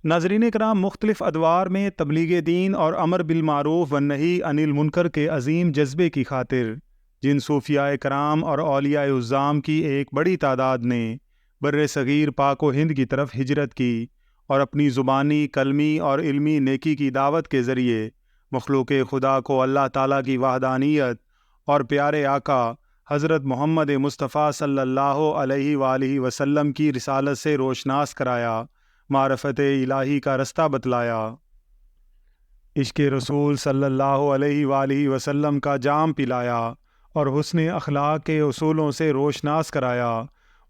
ناظرین کرام، مختلف ادوار میں تبلیغ دین اور امر بالمعروف والنہی عن المنکر کے عظیم جذبے کی خاطر جن صوفیاء کرام اور اولیاء عظام کی ایک بڑی تعداد نے بر صغیر پاک و ہند کی طرف ہجرت کی اور اپنی زبانی، قلمی اور علمی نیکی کی دعوت کے ذریعے مخلوق خدا کو اللہ تعالیٰ کی وحدانیت اور پیارے آقا حضرت محمد مصطفیٰ صلی اللہ علیہ وآلہ وسلم کی رسالت سے روشناس کرایا، معرفت الہی کا رستہ بتلایا، عشق رسول صلی اللہ علیہ وآلہ وسلم کا جام پلایا اور حسن اخلاق کے اصولوں سے روشناس کرایا۔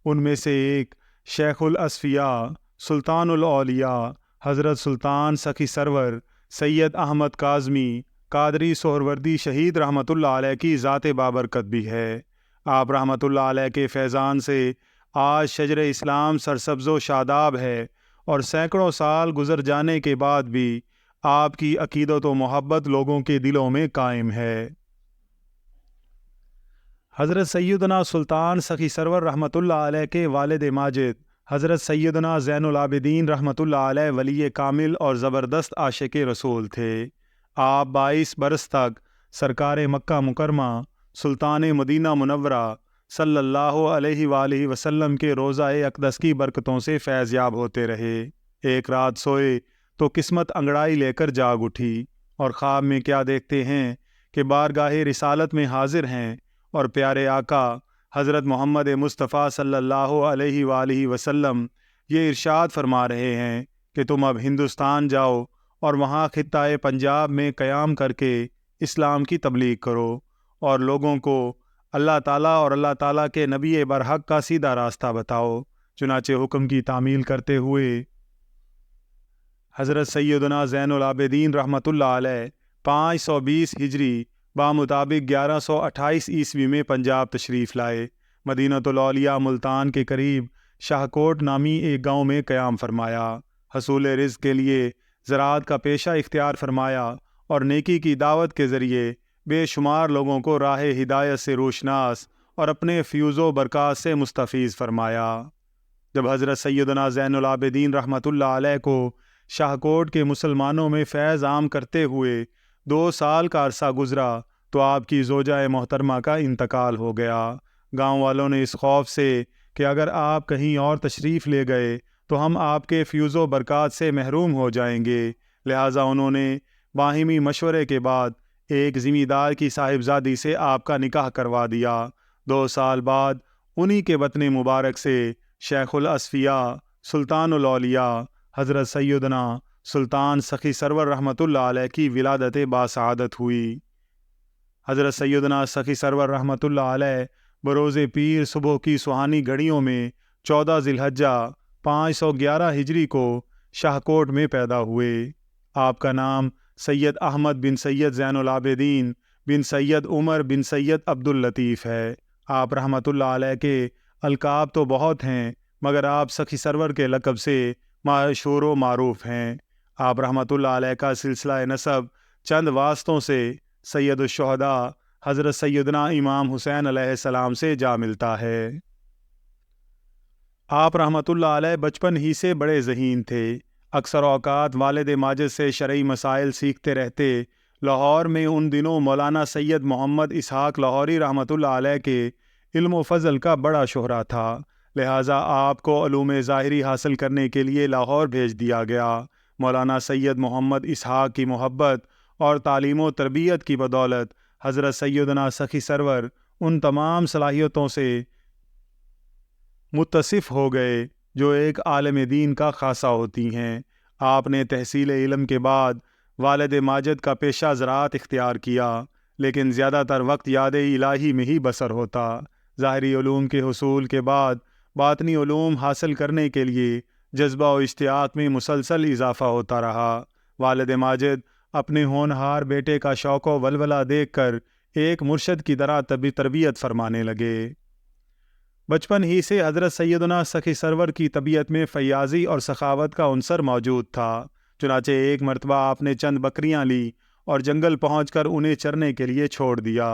ان میں سے ایک شیخ الاصفیاء سلطان الاولیاء حضرت سلطان سخی سرور سید احمد کاظمی قادری سہروردی شہید رحمۃ اللہ علیہ کی ذات بابرکت بھی ہے۔ آپ رحمۃ اللہ علیہ کے فیضان سے آج شجر اسلام سرسبز و شاداب ہے اور سینکڑوں سال گزر جانے کے بعد بھی آپ کی عقیدت و محبت لوگوں کے دلوں میں قائم ہے۔ حضرت سیدنا سلطان سخی سرور رحمۃ اللہ علیہ کے والد ماجد حضرت سیدنا زین العابدین رحمۃ اللہ علیہ ولی کامل اور زبردست عاشق رسول تھے۔ آپ 22 برس تک سرکار مکہ مکرمہ سلطان مدینہ منورہ صلی اللہ علیہ وآلہ وسلم کے روضہ اقدس کی برکتوں سے فیض یاب ہوتے رہے۔ ایک رات سوئے تو قسمت انگڑائی لے کر جاگ اٹھی اور خواب میں کیا دیکھتے ہیں کہ بارگاہ رسالت میں حاضر ہیں اور پیارے آقا حضرت محمد مصطفیٰ صلی اللہ علیہ وآلہ وسلم یہ ارشاد فرما رہے ہیں کہ تم اب ہندوستان جاؤ اور وہاں خطہ پنجاب میں قیام کر کے اسلام کی تبلیغ کرو اور لوگوں کو اللہ تعالیٰ اور اللہ تعالیٰ کے نبی برحق کا سیدھا راستہ بتاؤ۔ چنانچہ حکم کی تعمیل کرتے ہوئے حضرت سیدنا زین العابدین رحمۃ اللہ علیہ 520 ہجری بامطابق 1128 عیسوی میں پنجاب تشریف لائے۔ مدینۃ الاولیاء ملتان کے قریب شاہکوٹ نامی ایک گاؤں میں قیام فرمایا۔ حصول رزق کے لیے زراعت کا پیشہ اختیار فرمایا اور نیکی کی دعوت کے ذریعے بے شمار لوگوں کو راہ ہدایت سے روشناس اور اپنے فیوز و برکات سے مستفیض فرمایا۔ جب حضرت سیدنا زین العابدین رحمۃ اللہ علیہ کو شاہکوٹ کے مسلمانوں میں فیض عام کرتے ہوئے 2 سال کا عرصہ گزرا تو آپ کی زوجہ محترمہ کا انتقال ہو گیا۔ گاؤں والوں نے اس خوف سے کہ اگر آپ کہیں اور تشریف لے گئے تو ہم آپ کے فیوز و برکات سے محروم ہو جائیں گے، لہٰذا انہوں نے باہمی مشورے کے بعد ایک زمیندار کی صاحبزادی سے آپ کا نکاح کروا دیا۔ 2 سال بعد انہی کے وطن مبارک سے شیخ الاصفیاء سلطان الاولیاء حضرت سیدنا سلطان سخی سرور رحمۃ اللہ علیہ کی ولادت باسعادت ہوئی۔ حضرت سیدنا سخی سرور رحمۃ اللہ علیہ بروز پیر صبح کی سہانی گھڑیوں میں 14 ذی الحجہ 511 ہجری کو شاہکوٹ میں پیدا ہوئے۔ آپ کا نام سید احمد بن سید زین العابدین بن سید عمر بن سید عبداللطیف ہے۔ آپ رحمۃ اللہ علیہ کے القاب تو بہت ہیں مگر آپ سخی سرور کے لقب سے مشہور و معروف ہیں۔ آپ رحمۃ اللہ علیہ کا سلسلہ نسب چند واسطوں سے سید الشہداء حضرت سیدنا امام حسین علیہ السلام سے جا ملتا ہے۔ آپ رحمۃ اللہ علیہ بچپن ہی سے بڑے ذہین تھے۔ اکثر اوقات والد ماجد سے شرعی مسائل سیکھتے رہتے۔ لاہور میں ان دنوں مولانا سید محمد اسحاق لاہوری رحمۃ اللہ علیہ کے علم و فضل کا بڑا شہرہ تھا، لہٰذا آپ کو علوم ظاہری حاصل کرنے کے لیے لاہور بھیج دیا گیا۔ مولانا سید محمد اسحاق کی محبت اور تعلیم و تربیت کی بدولت حضرت سیدنا سخی سرور ان تمام صلاحیتوں سے متصف ہو گئے جو ایک عالم دین کا خاصہ ہوتی ہیں۔ آپ نے تحصیل علم کے بعد والد ماجد کا پیشہ زراعت اختیار کیا، لیکن زیادہ تر وقت یاد الہی میں ہی بسر ہوتا۔ ظاہری علوم کے حصول کے بعد باطنی علوم حاصل کرنے کے لیے جذبہ و اشتیاق میں مسلسل اضافہ ہوتا رہا۔ والد ماجد اپنے ہونہار بیٹے کا شوق و ولولہ دیکھ کر ایک مرشد کی طرح تربیت فرمانے لگے۔ بچپن ہی سے حضرت سیدنا سخی سرور کی طبیعت میں فیاضی اور سخاوت کا عنصر موجود تھا۔ چنانچہ ایک مرتبہ آپ نے چند بکریاں لی اور جنگل پہنچ کر انہیں چرنے کے لیے چھوڑ دیا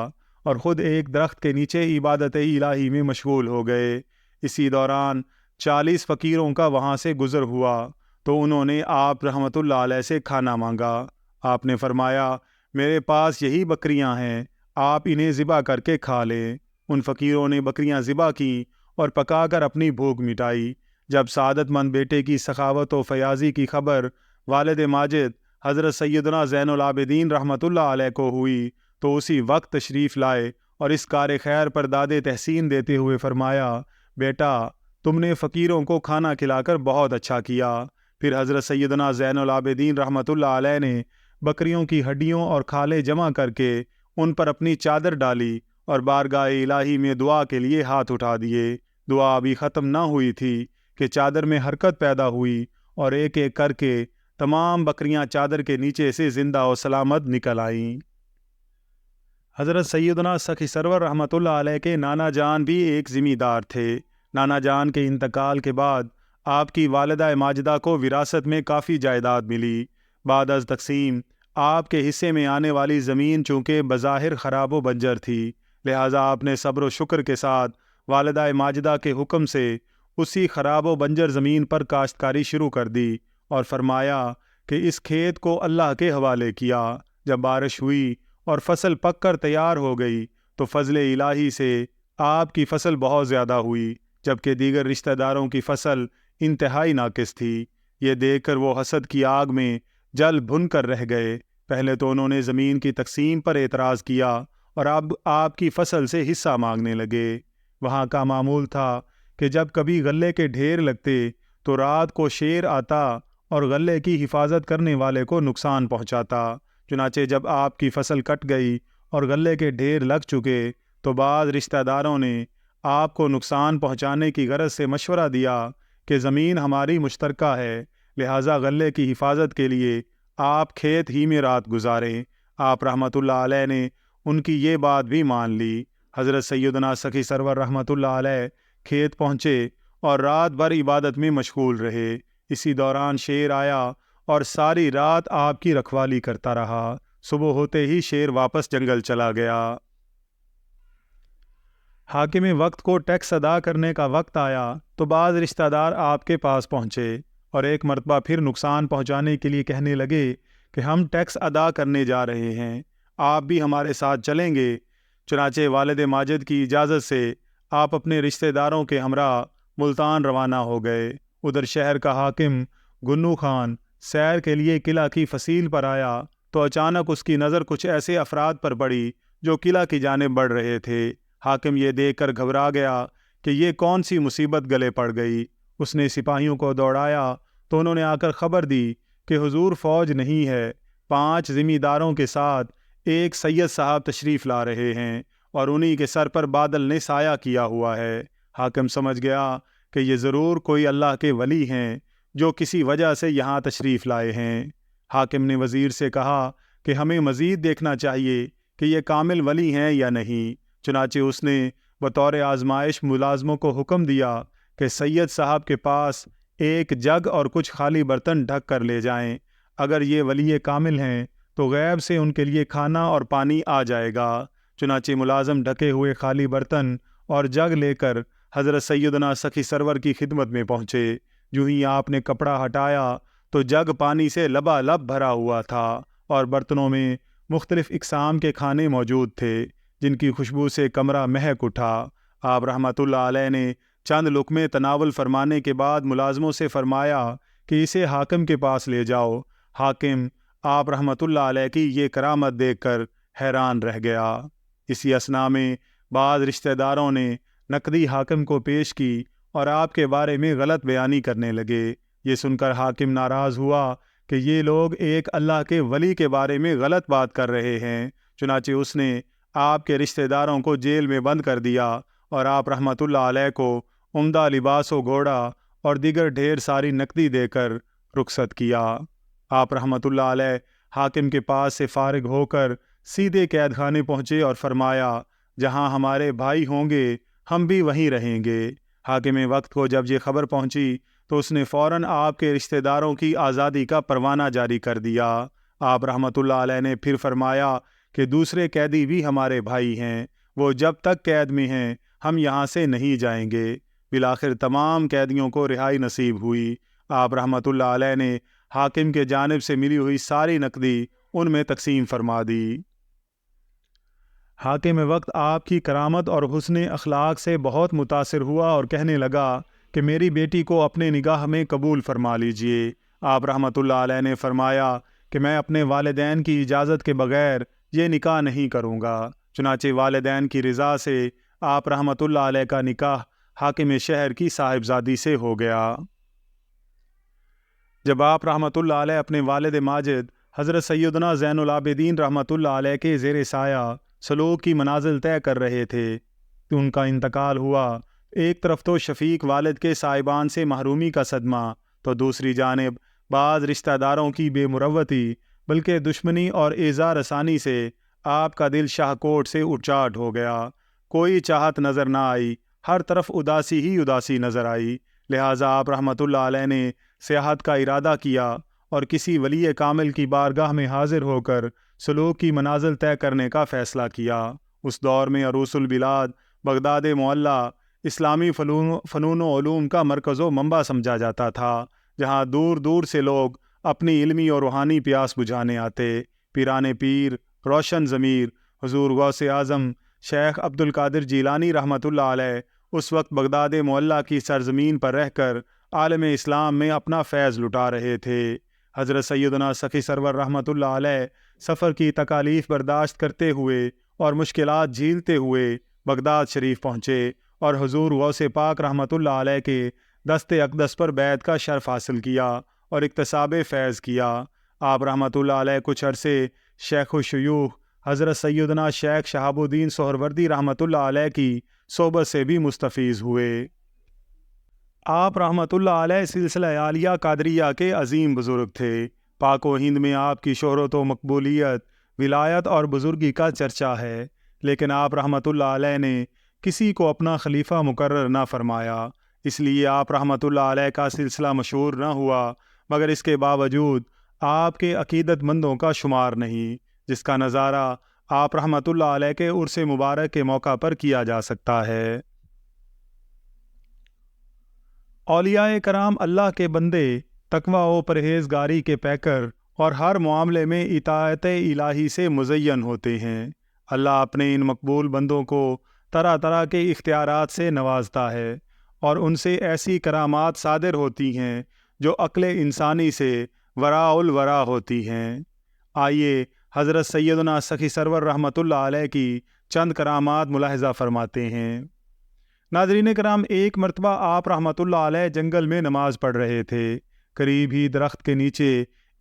اور خود ایک درخت کے نیچے عبادت الہی میں مشغول ہو گئے۔ اسی دوران 40 فقیروں کا وہاں سے گزر ہوا تو انہوں نے آپ رحمۃ اللہ علیہ سے کھانا مانگا۔ آپ نے فرمایا میرے پاس یہی بکریاں ہیں، آپ انہیں ذبح کر کے کھا لیں۔ ان فقیروں نے بکریاں ذبح کیں اور پکا کر اپنی بھوک مٹائی۔ جب سعادت مند بیٹے کی سخاوت و فیاضی کی خبر والد ماجد حضرت سیدنا زین العابدین رحمۃ اللہ علیہ کو ہوئی تو اسی وقت تشریف لائے اور اس کار خیر پر داد تحسین دیتے ہوئے فرمایا بیٹا تم نے فقیروں کو کھانا کھلا کر بہت اچھا کیا۔ پھر حضرت سیدنا زین العابدین رحمۃ اللہ علیہ نے بکریوں کی ہڈیوں اور کھالے جمع کر کے ان پر اپنی چادر ڈالی اور بارگاہ الہی میں دعا کے لیے ہاتھ اٹھا دیے۔ دعا ابھی ختم نہ ہوئی تھی کہ چادر میں حرکت پیدا ہوئی اور ایک ایک کر کے تمام بکریاں چادر کے نیچے سے زندہ و سلامت نکل آئیں۔ حضرت سیدنا سخی سرور رحمۃ اللہ علیہ کے نانا جان بھی ایک زمیندار تھے۔ نانا جان کے انتقال کے بعد آپ کی والدہ ماجدہ کو وراثت میں کافی جائیداد ملی۔ بعد از تقسیم آپ کے حصے میں آنے والی زمین چونکہ بظاہر خراب و بنجر تھی، لہٰذا آپ نے صبر و شکر کے ساتھ والدہ ماجدہ کے حکم سے اسی خراب و بنجر زمین پر کاشتکاری شروع کر دی اور فرمایا کہ اس کھیت کو اللہ کے حوالے کیا۔ جب بارش ہوئی اور فصل پک کر تیار ہو گئی تو فضل الہی سے آپ کی فصل بہت زیادہ ہوئی، جبکہ دیگر رشتہ داروں کی فصل انتہائی ناقص تھی۔ یہ دیکھ کر وہ حسد کی آگ میں جل بھن کر رہ گئے۔ پہلے تو انہوں نے زمین کی تقسیم پر اعتراض کیا اور اب آپ کی فصل سے حصہ مانگنے لگے۔ وہاں کا معمول تھا کہ جب کبھی غلے کے ڈھیر لگتے تو رات کو شیر آتا اور غلے کی حفاظت کرنے والے کو نقصان پہنچاتا۔ چنانچہ جب آپ کی فصل کٹ گئی اور غلے کے ڈھیر لگ چکے تو بعض رشتہ داروں نے آپ کو نقصان پہنچانے کی غرض سے مشورہ دیا کہ زمین ہماری مشترکہ ہے، لہٰذا غلے کی حفاظت کے لیے آپ کھیت ہی میں رات گزاریں۔ آپ رحمۃ اللہ علیہ نے ان کی یہ بات بھی مان لی۔ حضرت سیدنا سخی سرور رحمۃ اللہ علیہ کھیت پہنچے اور رات بھر عبادت میں مشغول رہے۔ اسی دوران شیر آیا اور ساری رات آپ کی رکھوالی کرتا رہا۔ صبح ہوتے ہی شیر واپس جنگل چلا گیا۔ حاکم وقت کو ٹیکس ادا کرنے کا وقت آیا تو بعض رشتہ دار آپ کے پاس پہنچے اور ایک مرتبہ پھر نقصان پہنچانے کے لیے کہنے لگے کہ ہم ٹیکس ادا کرنے جا رہے ہیں، آپ بھی ہمارے ساتھ چلیں گے؟ چنانچہ والد ماجد کی اجازت سے آپ اپنے رشتہ داروں کے ہمراہ ملتان روانہ ہو گئے۔ ادھر شہر کا حاکم گنو خان سیر کے لیے قلعہ کی فصیل پر آیا تو اچانک اس کی نظر کچھ ایسے افراد پر پڑی جو قلعہ کی جانب بڑھ رہے تھے۔ حاکم یہ دیکھ کر گھبرا گیا کہ یہ کون سی مصیبت گلے پڑ گئی۔ اس نے سپاہیوں کو دوڑایا تو انہوں نے آ کر خبر دی کہ حضور فوج نہیں ہے، 5 زمینداروں کے ساتھ ایک سید صاحب تشریف لا رہے ہیں اور انہی کے سر پر بادل نے سایہ کیا ہوا ہے۔ حاکم سمجھ گیا کہ یہ ضرور کوئی اللہ کے ولی ہیں جو کسی وجہ سے یہاں تشریف لائے ہیں۔ حاکم نے وزیر سے کہا کہ ہمیں مزید دیکھنا چاہیے کہ یہ کامل ولی ہیں یا نہیں۔ چنانچہ اس نے بطور آزمائش ملازموں کو حکم دیا کہ سید صاحب کے پاس ایک جگ اور کچھ خالی برتن ڈھک کر لے جائیں، اگر یہ ولی کامل ہیں تو غیب سے ان کے لیے کھانا اور پانی آ جائے گا۔ چنانچہ ملازم ڈھکے ہوئے خالی برتن اور جگ لے کر حضرت سیدنا سخی سرور کی خدمت میں پہنچے۔ جو ہی آپ نے کپڑا ہٹایا تو جگ پانی سے لبالب بھرا ہوا تھا اور برتنوں میں مختلف اقسام کے کھانے موجود تھے جن کی خوشبو سے کمرہ مہک اٹھا۔ آپ رحمۃ اللہ علیہ نے چند لقمے تناول فرمانے کے بعد ملازموں سے فرمایا کہ اسے حاکم کے پاس لے جاؤ۔ حاکم آپ رحمۃ اللہ علیہ کی یہ کرامت دیکھ کر حیران رہ گیا۔ اسی اثنا میں بعض رشتہ داروں نے نقدی حاکم کو پیش کی اور آپ کے بارے میں غلط بیانی کرنے لگے۔ یہ سن کر حاکم ناراض ہوا کہ یہ لوگ ایک اللہ کے ولی کے بارے میں غلط بات کر رہے ہیں۔ چنانچہ اس نے آپ کے رشتہ داروں کو جیل میں بند کر دیا اور آپ رحمۃ اللہ علیہ کو عمدہ لباس و گھوڑا اور دیگر ڈھیر ساری نقدی دے کر رخصت کیا۔ آپ رحمۃ اللہ علیہ حاکم کے پاس سے فارغ ہو کر سیدھے قید خانے پہنچے اور فرمایا جہاں ہمارے بھائی ہوں گے ہم بھی وہیں رہیں گے۔ حاکم وقت کو جب یہ خبر پہنچی تو اس نے فوراً آپ کے رشتہ داروں کی آزادی کا پروانہ جاری کر دیا۔ آپ رحمۃ اللہ علیہ نے پھر فرمایا کہ دوسرے قیدی بھی ہمارے بھائی ہیں، وہ جب تک قید میں ہیں ہم یہاں سے نہیں جائیں گے۔ بالآخر تمام قیدیوں کو رہائی نصیب ہوئی۔ آپ رحمۃ اللہ علیہ نے حاکم کے جانب سے ملی ہوئی ساری نقدی ان میں تقسیم فرما دی۔ حاکم وقت آپ کی کرامت اور حسن اخلاق سے بہت متاثر ہوا اور کہنے لگا کہ میری بیٹی کو اپنے نگاہ میں قبول فرما لیجئے۔ آپ رحمۃ اللہ علیہ نے فرمایا کہ میں اپنے والدین کی اجازت کے بغیر یہ نکاح نہیں کروں گا۔ چنانچہ والدین کی رضا سے آپ رحمۃ اللہ علیہ کا نکاح حاکم شہر کی صاحبزادی سے ہو گیا۔ جب آپ رحمۃ اللہ علیہ اپنے والد ماجد حضرت سیدنا زین العابدین رحمۃ اللہ علیہ کے زیر سایہ سلوک کی منازل طے کر رہے تھے کہ ان کا انتقال ہوا۔ ایک طرف تو شفیق والد کے صاحبان سے محرومی کا صدمہ، تو دوسری جانب بعض رشتہ داروں کی بے مروتی بلکہ دشمنی اور ایذا رسانی سے آپ کا دل شاہ کوٹ سے اچاٹ ہو گیا۔ کوئی چاہت نظر نہ آئی، ہر طرف اداسی ہی اداسی نظر آئی۔ لہٰذا آپ رحمۃ اللہ علیہ نے سیاحت کا ارادہ کیا اور کسی ولی کامل کی بارگاہ میں حاضر ہو کر سلوک کی منازل طے کرنے کا فیصلہ کیا۔ اس دور میں عروس البلاد بغداد معلیٰ اسلامی فنون و علوم کا مرکز و منبع سمجھا جاتا تھا، جہاں دور دور سے لوگ اپنی علمی اور روحانی پیاس بجھانے آتے۔ پیران پیر، روشن ضمیر حضور غوث اعظم شیخ عبد القادر جیلانی رحمۃ اللہ علیہ اس وقت بغداد معلیٰ کی سرزمین پر رہ کر عالم اسلام میں اپنا فیض لٹا رہے تھے۔ حضرت سیدنا سخی سرور رحمۃ اللہ علیہ سفر کی تکالیف برداشت کرتے ہوئے اور مشکلات جھیلتے ہوئے بغداد شریف پہنچے اور حضور غوث پاک رحمۃ اللہ علیہ کے دست اقدس پر بیعت کا شرف حاصل کیا اور اکتساب فیض کیا۔ آپ رحمۃ اللہ علیہ کچھ عرصے شیخ الشیوخ حضرت سیدنا شیخ شہاب الدین سہروردی رحمۃ اللہ علیہ کی صحبت سے بھی مستفیض ہوئے۔ آپ رحمۃ اللہ علیہ سلسلہ عالیہ قادریہ کے عظیم بزرگ تھے۔ پاک و ہند میں آپ کی شہرت و مقبولیت، ولایت اور بزرگی کا چرچا ہے، لیکن آپ رحمۃ اللہ علیہ نے کسی کو اپنا خلیفہ مقرر نہ فرمایا۔ اس لیے آپ رحمۃ اللہ علیہ کا سلسلہ مشہور نہ ہوا، مگر اس کے باوجود آپ کے عقیدت مندوں کا شمار نہیں، جس کا نظارہ آپ رحمۃ اللہ علیہ کے عرس مبارک کے موقع پر کیا جا سکتا ہے۔ اولیاء کرام اللہ کے بندے، تقویٰ و پرہیزگاری کے پیکر اور ہر معاملے میں اطاعت الہی سے مزین ہوتے ہیں۔ اللہ اپنے ان مقبول بندوں کو طرح طرح کے اختیارات سے نوازتا ہے اور ان سے ایسی کرامات صادر ہوتی ہیں جو عقل انسانی سے وراء الورا ہوتی ہیں۔ آئیے حضرت سیدنا سخی سرور رحمۃ اللہ علیہ کی چند کرامات ملاحظہ فرماتے ہیں۔ ناظرین کرام، ایک مرتبہ آپ رحمۃ اللہ علیہ جنگل میں نماز پڑھ رہے تھے۔ قریب ہی درخت کے نیچے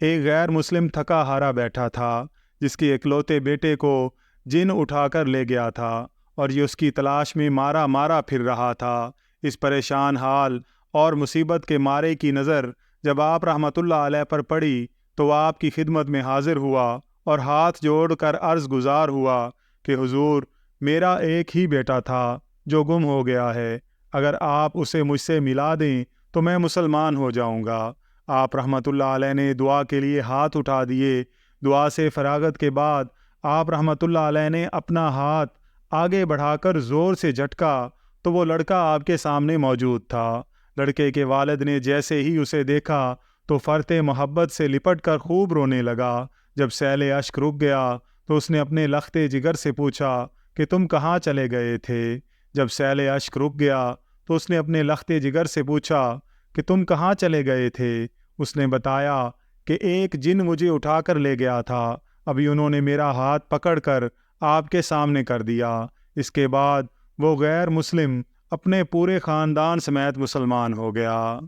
ایک غیر مسلم تھکا ہارا بیٹھا تھا، جس کے اکلوتے بیٹے کو جن اٹھا کر لے گیا تھا اور یہ اس کی تلاش میں مارا مارا پھر رہا تھا۔ اس پریشان حال اور مصیبت کے مارے کی نظر جب آپ رحمۃ اللہ علیہ پر پڑی تو آپ کی خدمت میں حاضر ہوا اور ہاتھ جوڑ کر عرض گزار ہوا کہ حضور، میرا ایک ہی بیٹا تھا جو گم ہو گیا ہے، اگر آپ اسے مجھ سے ملا دیں تو میں مسلمان ہو جاؤں گا۔ آپ رحمۃ اللہ علیہ نے دعا کے لیے ہاتھ اٹھا دیے۔ دعا سے فراغت کے بعد آپ رحمۃ اللہ علیہ نے اپنا ہاتھ آگے بڑھا کر زور سے جھٹکا تو وہ لڑکا آپ کے سامنے موجود تھا۔ لڑکے کے والد نے جیسے ہی اسے دیکھا تو فرط محبت سے لپٹ کر خوب رونے لگا۔ جب سیل اشک رک گیا تو اس نے اپنے لخت جگر سے پوچھا کہ تم کہاں چلے گئے تھے؟ جب سیل اشک رک گیا تو اس نے اپنے لخت جگر سے پوچھا کہ تم کہاں چلے گئے تھے؟ اس نے بتایا کہ ایک جن مجھے اٹھا کر لے گیا تھا، ابھی انہوں نے میرا ہاتھ پکڑ کر آپ کے سامنے کر دیا۔ اس کے بعد وہ غیر مسلم اپنے پورے خاندان سمیت مسلمان ہو گیا۔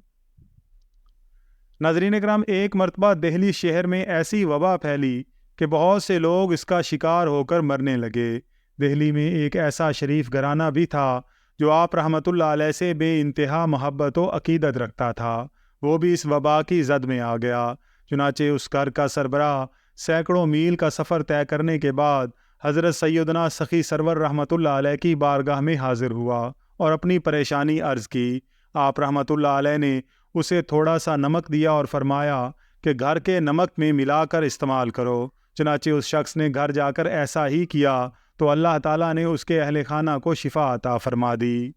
ناظرین کرام، ایک مرتبہ دہلی شہر میں ایسی وبا پھیلی کہ بہت سے لوگ اس کا شکار ہو کر مرنے لگے۔ دہلی میں ایک ایسا شریف گھرانہ بھی تھا جو آپ رحمۃ اللہ علیہ سے بے انتہا محبت و عقیدت رکھتا تھا، وہ بھی اس وبا کی زد میں آ گیا۔ چنانچہ اس گھر کا سربراہ سینکڑوں میل کا سفر طے کرنے کے بعد حضرت سیدنا سخی سرور رحمۃ اللہ علیہ کی بارگاہ میں حاضر ہوا اور اپنی پریشانی عرض کی۔ آپ رحمۃ اللہ علیہ نے اسے تھوڑا سا نمک دیا اور فرمایا کہ گھر کے نمک میں ملا کر استعمال کرو۔ چنانچہ اس شخص نے گھر جا کر ایسا ہی کیا تو اللہ تعالیٰ نے اس کے اہل خانہ کو شفا عطا فرما دی۔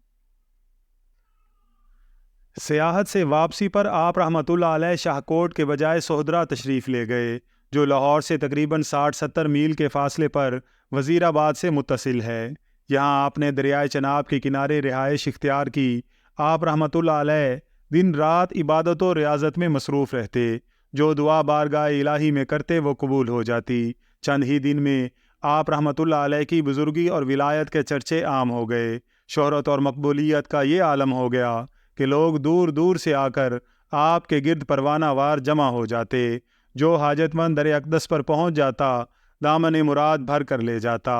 سیاحت سے واپسی پر آپ رحمۃ اللہ علیہ شاہ کوٹ کے بجائے سہدرا تشریف لے گئے، جو لاہور سے تقریباً 60-70 میل کے فاصلے پر وزیر آباد سے متصل ہے۔ یہاں آپ نے دریائے چناب کے کنارے رہائش اختیار کی۔ آپ رحمۃ اللہ علیہ دن رات عبادت و ریاضت میں مصروف رہتے، جو دعا بارگاہ الہی میں کرتے وہ قبول ہو جاتی۔ چند ہی دن میں آپ رحمۃ اللہ علیہ کی بزرگی اور ولایت کے چرچے عام ہو گئے۔ شہرت اور مقبولیت کا یہ عالم ہو گیا کہ لوگ دور دور سے آ کر آپ کے گرد پروانہ وار جمع ہو جاتے۔ جو حاجت مند در اقدس پر پہنچ جاتا، دامن مراد بھر کر لے جاتا۔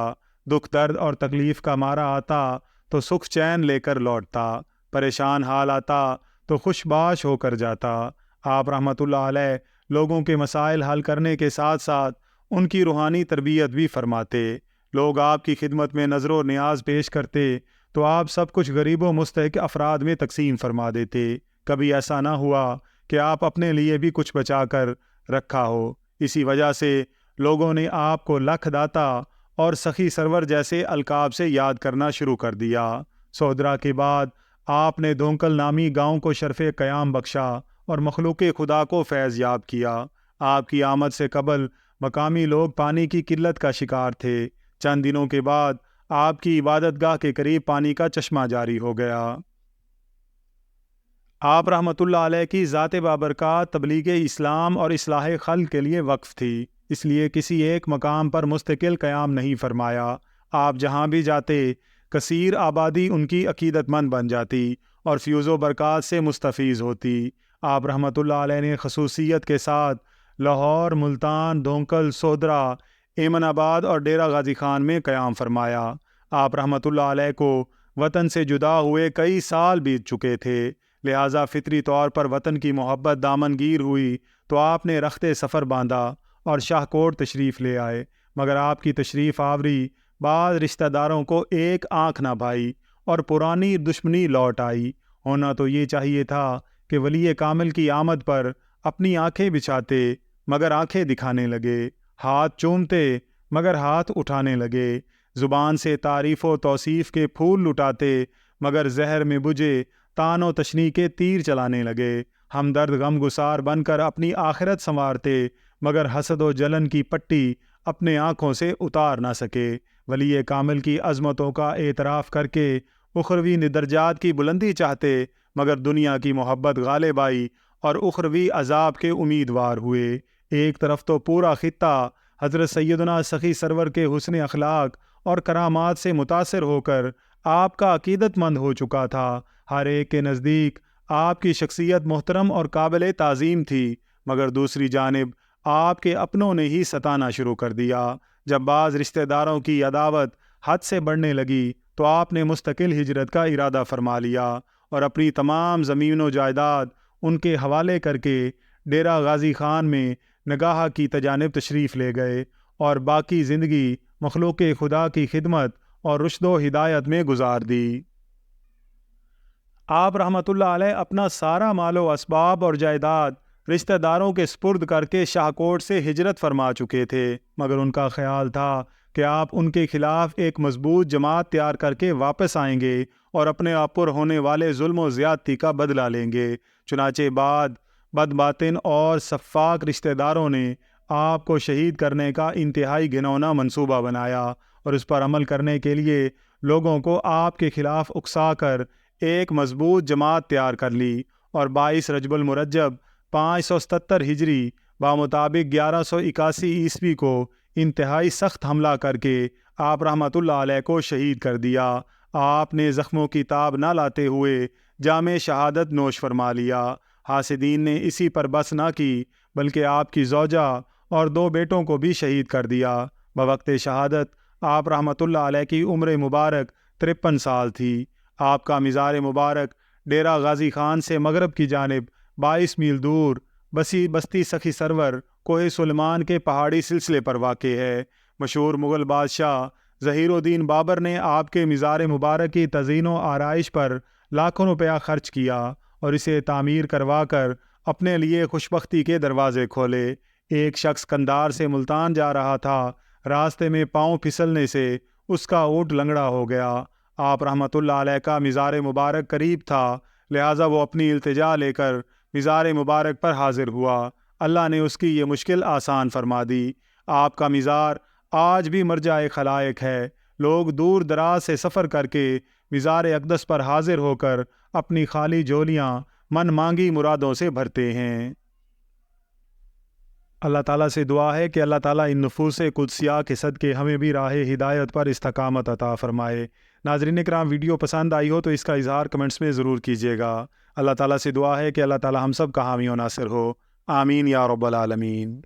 دکھ درد اور تکلیف کا مارا آتا تو سکھ چین لے کر لوٹتا، پریشان حال آتا تو خوش باش ہو کر جاتا۔ آپ رحمۃ اللہ علیہ لوگوں کے مسائل حل کرنے کے ساتھ ساتھ ان کی روحانی تربیت بھی فرماتے۔ لوگ آپ کی خدمت میں نظر و نیاز پیش کرتے تو آپ سب کچھ غریب و مستحق افراد میں تقسیم فرما دیتے۔ کبھی ایسا نہ ہوا کہ آپ اپنے لیے بھی کچھ بچا کر رکھا ہو۔ اسی وجہ سے لوگوں نے آپ کو لکھ داتا اور سخی سرور جیسے القاب سے یاد کرنا شروع کر دیا۔ سہدرا کے بعد آپ نے دھونکل نامی گاؤں کو شرف قیام بخشا اور مخلوق خدا کو فیض یاب کیا۔ آپ کی آمد سے قبل مقامی لوگ پانی کی قلت کا شکار تھے۔ چند دنوں کے بعد آپ کی عبادت گاہ کے قریب پانی کا چشمہ جاری ہو گیا۔ آپ رحمۃ اللہ علیہ کی ذات بابرکات تبلیغ اسلام اور اصلاح خلق کے لیے وقف تھی، اس لیے کسی ایک مقام پر مستقل قیام نہیں فرمایا۔ آپ جہاں بھی جاتے کثیر آبادی ان کی عقیدت مند بن جاتی اور فیوز و برکات سے مستفیض ہوتی۔ آپ رحمۃ اللہ علیہ نے خصوصیت کے ساتھ لاہور، ملتان، دھونکل، سہدرا، ایمن آباد اور ڈیرہ غازی خان میں قیام فرمایا۔ آپ رحمۃ اللہ علیہ کو وطن سے جدا ہوئے کئی سال بیت چکے تھے، لہٰذا فطری طور پر وطن کی محبت دامنگیر ہوئی تو آپ نے رخت سفر باندھا اور شاہ کوٹ تشریف لے آئے، مگر آپ کی تشریف آوری بعض رشتہ داروں کو ایک آنکھ نہ بھائی اور پرانی دشمنی لوٹ آئی۔ ہونا تو یہ چاہیے تھا کہ ولی کامل کی آمد پر اپنی آنکھیں بچھاتے مگر آنکھیں دکھانے لگے، ہاتھ چومتے مگر ہاتھ اٹھانے لگے، زبان سے تعریف و توصیف کے پھول لٹاتے مگر زہر میں بجھے تان و تشنیع کے تیر چلانے لگے، ہمدرد غم گسار بن کر اپنی آخرت سنوارتے مگر حسد و جلن کی پٹی اپنے آنکھوں سے اتار نہ سکے۔ ولی کامل کی عظمتوں کا اعتراف کر کے اخروی درجات کی بلندی چاہتے مگر دنیا کی محبت غالب آئی اور اخروی عذاب کے امیدوار ہوئے۔ ایک طرف تو پورا خطہ حضرت سیدنا سخی سرور کے حسن اخلاق اور کرامات سے متاثر ہو کر آپ کا عقیدت مند ہو چکا تھا، ہر ایک کے نزدیک آپ کی شخصیت محترم اور قابل تعظیم تھی، مگر دوسری جانب آپ کے اپنوں نے ہی ستانا شروع کر دیا۔ جب بعض رشتہ داروں کی عداوت حد سے بڑھنے لگی تو آپ نے مستقل ہجرت کا ارادہ فرما لیا اور اپنی تمام زمین و جائیداد ان کے حوالے کر کے ڈیرہ غازی خان میں نگاہ کی تجانب تشریف لے گئے اور باقی زندگی مخلوق خدا کی خدمت اور رشد و ہدایت میں گزار دی۔ آپ رحمۃ اللہ علیہ اپنا سارا مال و اسباب اور جائیداد رشتہ داروں کے سپرد کر کے شاہ کوٹ سے ہجرت فرما چکے تھے، مگر ان کا خیال تھا کہ آپ ان کے خلاف ایک مضبوط جماعت تیار کر کے واپس آئیں گے اور اپنے آپ پر ہونے والے ظلم و زیادتی کا بدلہ لیں گے۔ چنانچہ بد باطن اور سفاک رشتہ داروں نے آپ کو شہید کرنے کا انتہائی گھنونا منصوبہ بنایا اور اس پر عمل کرنے کے لیے لوگوں کو آپ کے خلاف اکسا کر ایک مضبوط جماعت تیار کر لی اور 22 رجب المرجب 577 ہجری بمطابق 1181 عیسوی کو انتہائی سخت حملہ کر کے آپ رحمۃ اللہ علیہ کو شہید کر دیا۔ آپ نے زخموں کی تاب نہ لاتے ہوئے جام شہادت نوش فرما لیا۔ حاسدین نے اسی پر بس نہ کی بلکہ آپ کی زوجہ اور 2 بیٹوں کو بھی شہید کر دیا۔ بوقت شہادت آپ رحمۃ اللہ علیہ کی عمر مبارک 53 سال تھی۔ آپ کا مزار مبارک ڈیرہ غازی خان سے مغرب کی جانب 22 میل دور بستی سخی سرور کوہ سلیمان کے پہاڑی سلسلے پر واقع ہے۔ مشہور مغل بادشاہ ظہیر الدین بابر نے آپ کے مزار مبارک کی تزئین و آرائش پر لاکھوں روپیہ خرچ کیا اور اسے تعمیر کروا کر اپنے لیے خوشبختی کے دروازے کھولے۔ ایک شخص قندار سے ملتان جا رہا تھا، راستے میں پاؤں پھسلنے سے اس کا اونٹ لنگڑا ہو گیا۔ آپ رحمۃ اللہ علیہ کا مزار مبارک قریب تھا، لہٰذا وہ اپنی التجا لے کر مزار مبارک پر حاضر ہوا۔ اللہ نے اس کی یہ مشکل آسان فرما دی۔ آپ کا مزار آج بھی مرجع خلائق ہے۔ لوگ دور دراز سے سفر کر کے مزار اقدس پر حاضر ہو کر اپنی خالی جولیاں من مانگی مرادوں سے بھرتے ہیں۔ اللہ تعالیٰ سے دعا ہے کہ اللہ تعالیٰ ان نفوس قدسیہ کے صدقے ہمیں بھی راہ ہدایت پر استقامت عطا فرمائے۔ ناظرین کرام، ویڈیو پسند آئی ہو تو اس کا اظہار کمنٹس میں ضرور کیجیے گا۔ اللہ تعالیٰ سے دعا ہے کہ اللہ تعالیٰ ہم سب کا حامی و ناصر ہو۔ آمین یا رب العالمین۔